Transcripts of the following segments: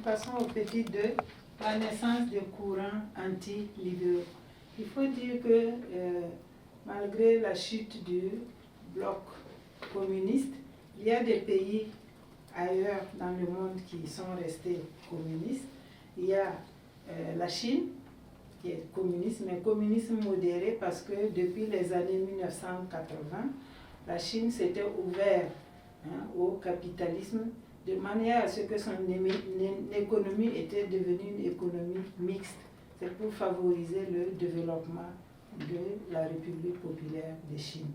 passons au petit 2, la naissance des courants anti-libéraux. Il faut dire que malgré la chute du bloc communiste, il y a des pays ailleurs dans le monde qui sont restés communistes. Il y a la Chine, qui est communiste, mais communisme modéré parce que depuis les années 1980, la Chine s'était ouverte au capitalisme de manière à ce que son économie était devenue une économie mixte. C'est pour favoriser le développement de la République populaire de Chine.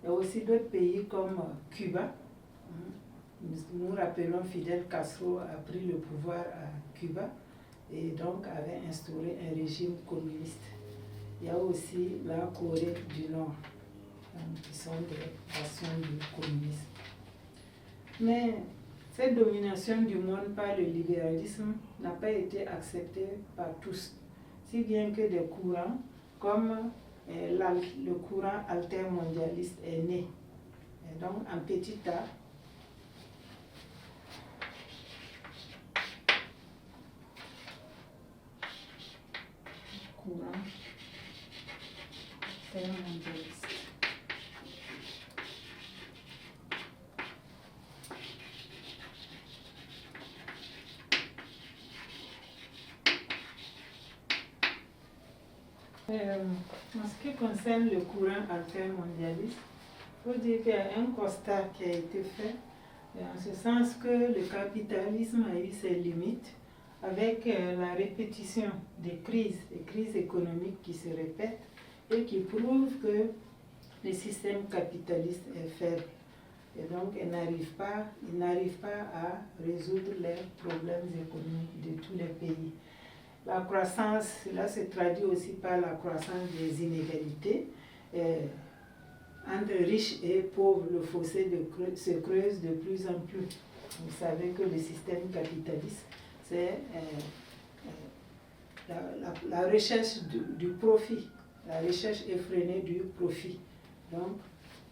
Il y a aussi d'autres pays comme Cuba. Nous rappelons Fidel Castro a pris le pouvoir à Cuba et donc avait instauré un régime communiste. Il y a aussi la Corée du Nord, qui sont des nations du communisme. Mais cette domination du monde par le libéralisme n'a pas été acceptée par tous, si bien que des courants comme le courant altermondialiste est né. Et donc en petit A, courant altermondialiste. En ce qui concerne le courant altermondialiste, il faut dire qu'il y a un constat qui a été fait, en ce sens que le capitalisme a eu ses limites avec la répétition des crises économiques qui se répètent et qui prouvent que le système capitaliste est faible. Et donc, il n'arrive pas à résoudre les problèmes économiques de tous les pays. La croissance, cela se traduit aussi par la croissance des inégalités. Entre riches et pauvres, le fossé se creuse de plus en plus. Vous savez que le système capitaliste, c'est la recherche du profit, la recherche effrénée du profit. Donc,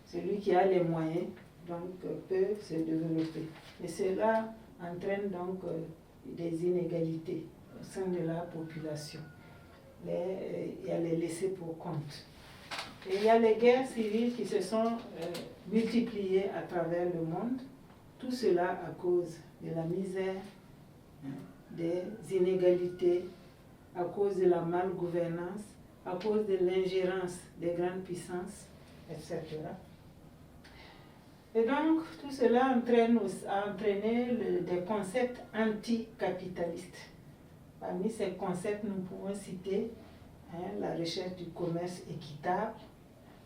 celui qui a les moyens peut se développer. Et cela entraîne donc des inégalités au sein de la population. Il y a les laissés pour compte. Et il y a les guerres civiles qui se sont multipliées à travers le monde. Tout cela à cause de la misère, des inégalités, à cause de la malgouvernance, à cause de l'ingérence des grandes puissances, etc. Et donc, tout cela a entraîné des concepts anticapitalistes. Parmi ces concepts, nous pouvons citer la recherche du commerce équitable,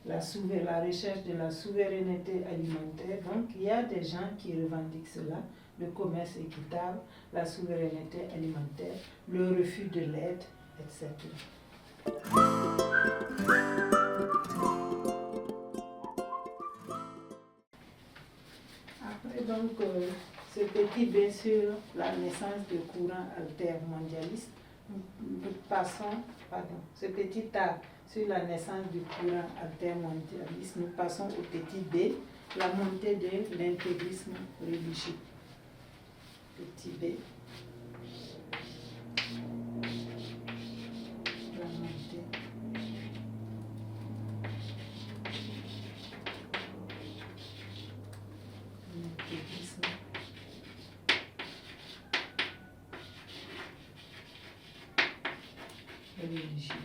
la recherche de la souveraineté alimentaire. Donc, il y a des gens qui revendiquent cela, le commerce équitable, la souveraineté alimentaire, le refus de l'aide, etc. Après, donc, ce petit B sur la naissance du courant altermondialiste, ce petit A sur la naissance du courant altermondialiste, nous passons au petit B, la montée de l'intégrisme religieux. Petit B. La montée. L'intégrisme religieux.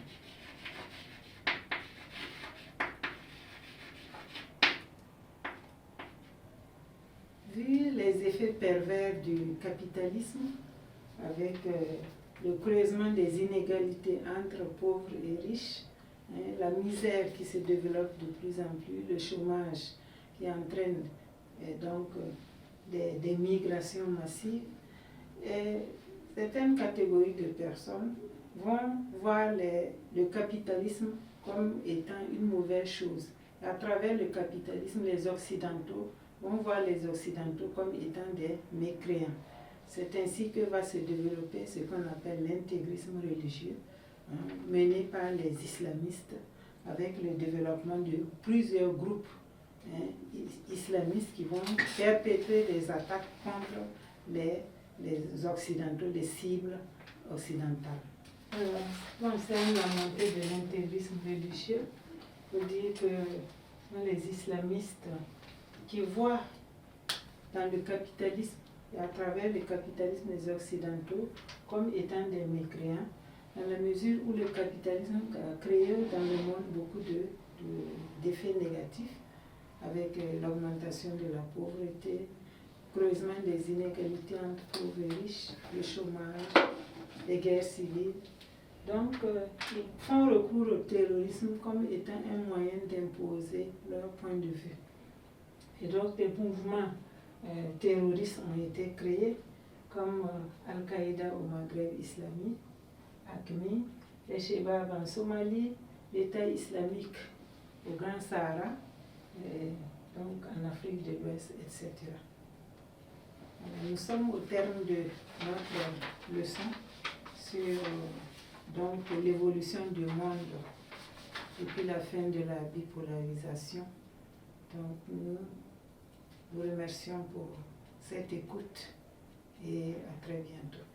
Vu les effets pervers du capitalisme, avec le creusement des inégalités entre pauvres et riches, la misère qui se développe de plus en plus, le chômage qui entraîne donc des migrations massives, et certaines catégories de personnes vont voir le capitalisme comme étant une mauvaise chose. À travers le capitalisme, les Occidentaux vont voir les Occidentaux comme étant des mécréants. C'est ainsi que va se développer ce qu'on appelle l'intégrisme religieux, mené par les islamistes, avec le développement de plusieurs groupes islamistes qui vont perpétrer des attaques contre les les Occidentaux, les cibles occidentales. Concernant la montée de l'intégrisme religieux, il faut dire que les islamistes qui voient dans le capitalisme et à travers le capitalisme des Occidentaux comme étant des mécréants, dans la mesure où le capitalisme a créé dans le monde beaucoup d'effets négatifs, avec l'augmentation de la pauvreté, creusement des inégalités entre pauvres et riches, le chômage, les guerres civiles. Donc, ils font recours au terrorisme comme étant un moyen d'imposer leur point de vue. Et donc, des mouvements terroristes ont été créés, comme Al-Qaïda au Maghreb islamique, AQMI, les Chebabs en Somalie, l'État islamique au Grand Sahara, donc en Afrique de l'Ouest, etc. Nous sommes au terme de notre leçon sur donc l'évolution du monde depuis la fin de la bipolarisation. Donc nous vous remercions pour cette écoute et à très bientôt.